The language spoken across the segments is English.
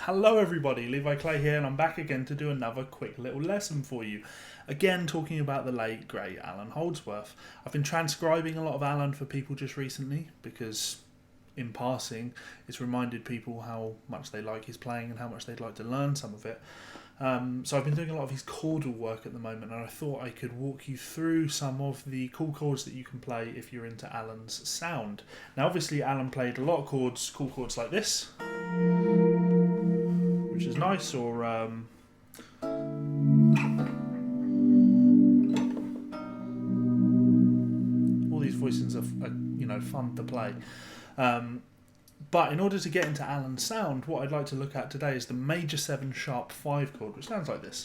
Hello everybody, Levi Clay here, and I'm back again to do another quick little lesson for you. Again, talking about the late, great Allan Holdsworth. I've been transcribing a lot of Allan for people just recently, because in passing, it's reminded people how much they like his playing and how much they'd like to learn some of it. So I've been doing a lot of his chordal work at the moment, and I thought I could walk you through some of the cool chords that you can play if you're into Allan's sound. Now obviously Allan played a lot of chords, cool chords like this, which is nice, or all these voicings are fun to play. But in order to get into Allan's sound, what I'd like to look at today is the major 7 sharp 5 chord, which sounds like this.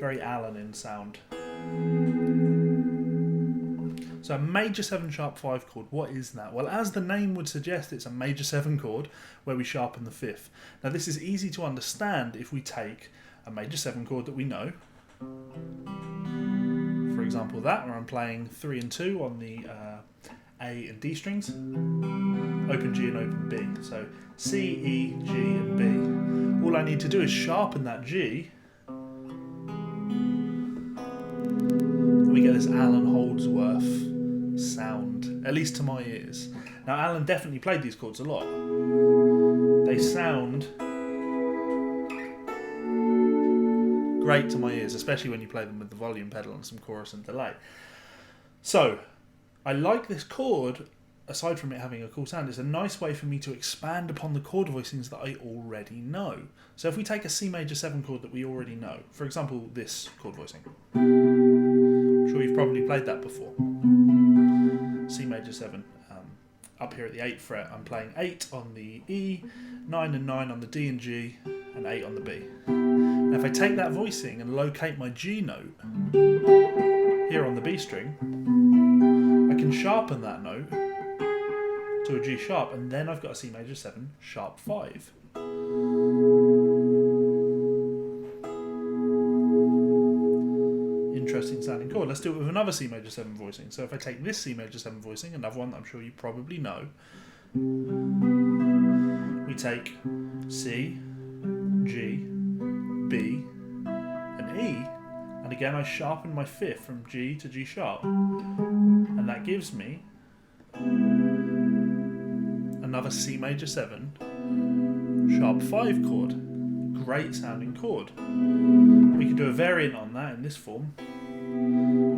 Very Allan in sound. So a major 7 sharp 5 chord, what is that? Well, as the name would suggest, it's a major 7 chord where we sharpen the 5th. Now this is easy to understand if we take a major 7 chord that we know. For example, that, where I'm playing 3 and 2 on the A and D strings, open G and open B. So C, E, G and B. All I need to do is sharpen that G, and we get this Allan Holdsworth sound, at least to my ears. Now Allan definitely played these chords a lot. They sound great to my ears, especially when you play them with the volume pedal and some chorus and delay. So I like this chord, aside from it having a cool sound. It's a nice way for me to expand upon the chord voicings that I already know. So if we take a C major 7 chord that we already know, for example this chord voicing, I'm sure you've probably played that before. C major 7, up here at the 8th fret I'm playing 8 on the E, 9 and 9 on the D and G, and 8 on the B. Now if I take that voicing and locate my G note here on the B string, I can sharpen that note to a G sharp, and then I've got a C major 7 sharp 5. Interesting sounding chord. Let's do it with another C major 7 voicing. So if I take this C major 7 voicing, another one that I'm sure you probably know, we take C, G, B, and E, and again I sharpen my 5th from G to G sharp, and that gives me another C major 7 sharp 5 chord. Great sounding chord. We can do a variant on that in this form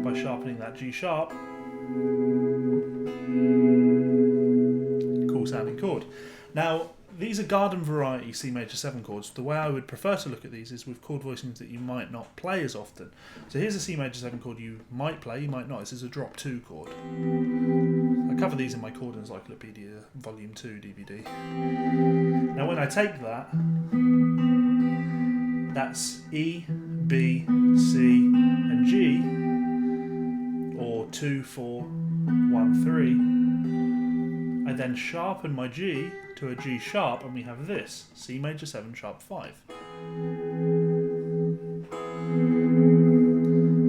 by sharpening that G sharp. Cool sounding chord. Now these are garden variety C major 7 chords. The way I would prefer to look at these is with chord voicings that you might not play as often. So here's a C major 7 chord you might play, you might not. This is a drop 2 chord. I cover these in my Chord Encyclopedia Volume 2 DVD. Now when I take that, that's E, B, C and G, or 2, 4, 1, 3. I then sharpen my G to a G sharp, and we have this, C major 7 sharp 5.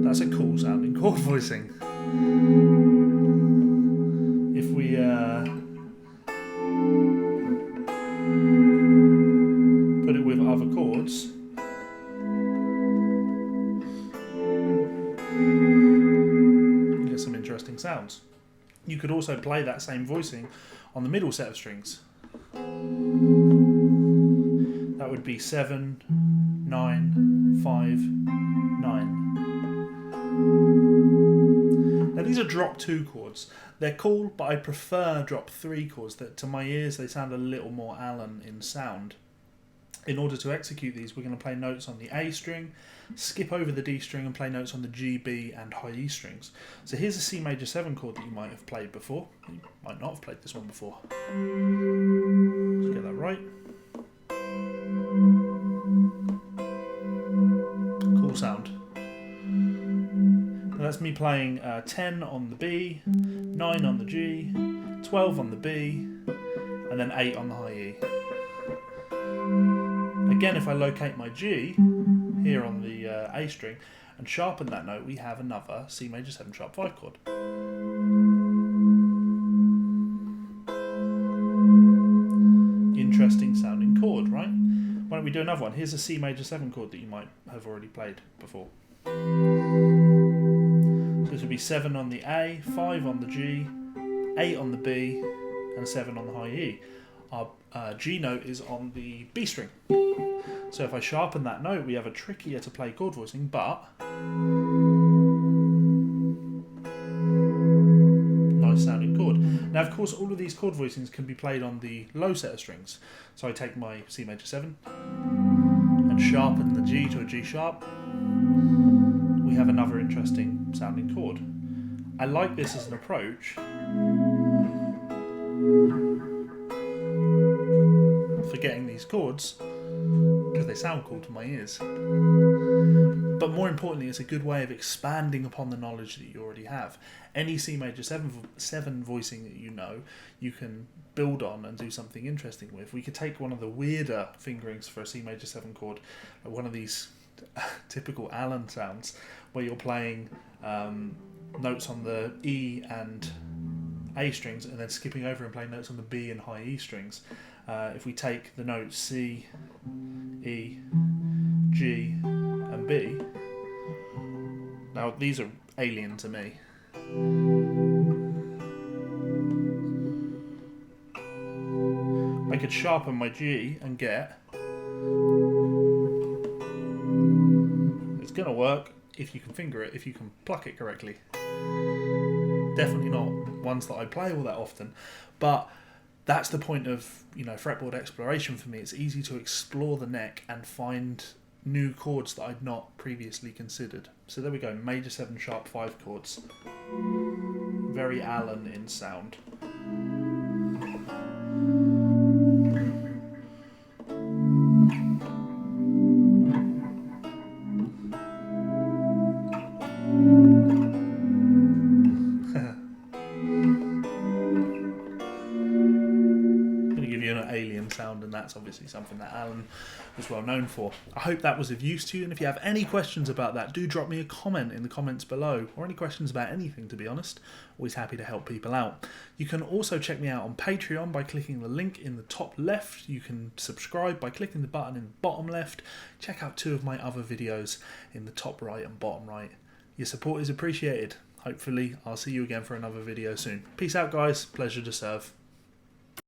That's a cool sounding chord voicing. If we put it with other chords, you get some interesting sounds. You could also play that same voicing on the middle set of strings. That would be 7, 9, 5, 9. Now these are drop 2 chords. They're cool, but I prefer drop 3 chords. That to my ears they sound a little more Allan in sound. In order to execute these, we're going to play notes on the A string, skip over the D string and play notes on the G, B and high E strings. So here's a C major 7 chord that you might have played before. You might not have played this one before. Let's get that right. Cool sound. Now that's me playing 10 on the B, 9 on the G, 12 on the B, and then 8 on the high E. Again, if I locate my G here on the A string and sharpen that note, we have another C major 7 sharp 5 chord. we do another one. Here's a C major 7 chord that you might have already played before. So this would be 7 on the A, 5 on the G, 8 on the B, and 7 on the high E. Our G note is on the B string. So if I sharpen that note, we have a trickier to play chord voicing, but nice sounding chord. Now, of course, all of these chord voicings can be played on the low set of strings. So I take my C major 7 and sharpen the G to a G sharp. We have another interesting sounding chord. I like this as an approach for getting these chords because they sound cool to my ears. But more importantly, it's a good way of expanding upon the knowledge that you already have. Any C major 7 voicing that you know, you can build on and do something interesting with. We could take one of the weirder fingerings for a C major 7 chord, one of these typical Allan sounds, where you're playing notes on the E and A strings and then skipping over and playing notes on the B and high E strings. If we take the notes C, E, G and B, now these are alien to me. I could sharpen my G and get, it's going to work if you can finger it, if you can pluck it correctly. Definitely not ones that I play all that often, but that's the point of, you know, fretboard exploration for me. It's easy to explore the neck and find new chords that I'd not previously considered. So there we go, major 7 sharp 5 chords. Very Allan in sound. Sound, and that's obviously something that Allan was well known for. I hope that was of use to you, and if you have any questions about that, do drop me a comment in the comments below, or any questions about anything, to be honest. Always happy to help people out. You can also check me out on Patreon by clicking the link in the top left. You can subscribe by clicking the button in the bottom left. Check out 2 of my other videos in the top right and bottom right. Your support is appreciated. Hopefully I'll see you again for another video soon. Peace out, guys. Pleasure to serve.